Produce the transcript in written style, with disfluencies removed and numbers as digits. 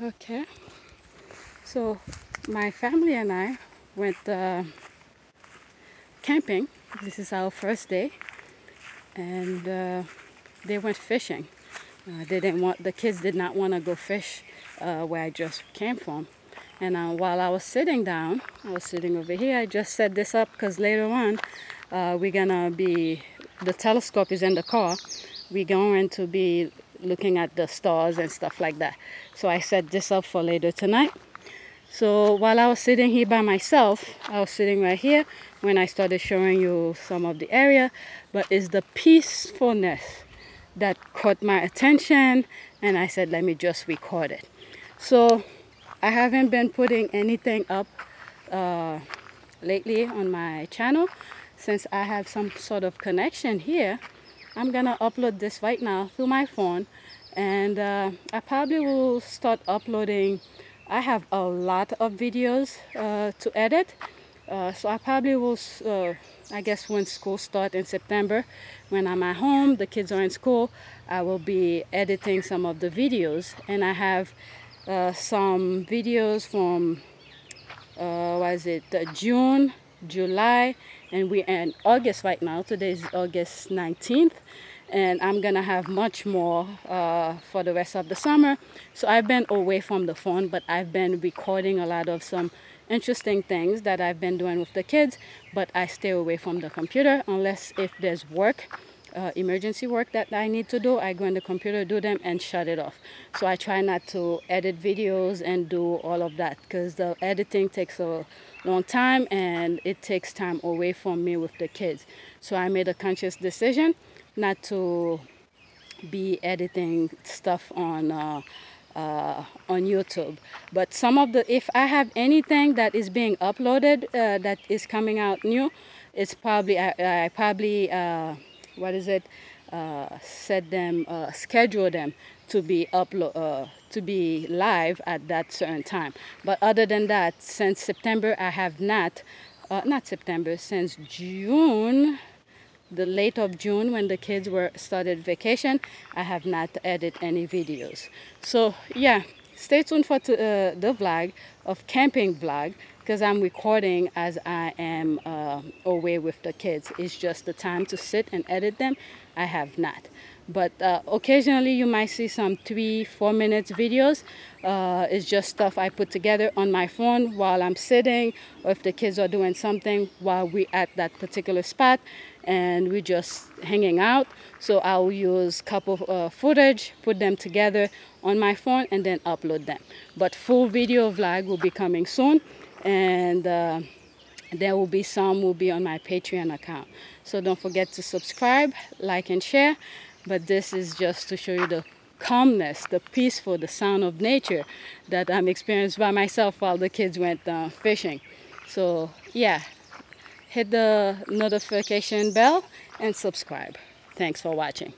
Okay, so my family and I went camping. This is our first day, and they went fishing. They didn't want the kids did not want to go fish where I just came from. And while I was sitting down, I was sitting over here. I just set this up because later on we're gonna be, the telescope is in the car. We're going to be looking at the stars and stuff like that. So I set this up for later tonight. So while I was sitting here by myself, I was sitting right here when I started showing you some of the area, but it's the peacefulness that caught my attention, and I said, let me just record it. So I haven't been putting anything up lately on my channel. Since I have some sort of connection here, I'm gonna upload this right now through my phone, and I probably will start uploading. I have a lot of videos to edit, so I probably will, I guess when school starts in September, when I'm at home, the kids are in school, I will be editing some of the videos. And I have some videos from, June, July, and we're in August right now. Today is August 19th. And I'm gonna have much more for the rest of the summer. So I've been away from the phone, but I've been recording a lot of some interesting things that I've been doing with the kids, but I stay away from the computer unless if there's work, emergency work that I need to do. I go on the computer, do them, and shut it off. So I try not to edit videos and do all of that because the editing takes a long time and it takes time away from me with the kids. So I made a conscious decision not to be editing stuff on YouTube. But some of the, if I have anything that is being uploaded that is coming out new, it's probably I probably set them, schedule them to be to be live at that certain time. But other than that, since September, I have not September, since June, the late of June when the kids started vacation, I have not edited any videos. So yeah, stay tuned for the vlog of camping vlog, because I'm recording as I am away with the kids. It's just the time to sit and edit them, I have not. But occasionally you might see some 3-4 minutes videos. It's just stuff I put together on my phone while I'm sitting, or if the kids are doing something while we at that particular spot and we're just hanging out. So I'll use a couple footage, put them together on my phone, and then upload them. But full video vlog will be coming soon, and there will be some will be on my Patreon account. So don't forget to subscribe, like, and share. But this is just to show you the calmness, the peaceful, the sound of nature that I'm experiencing by myself while the kids went fishing. So yeah, hit the notification bell and subscribe. Thanks for watching.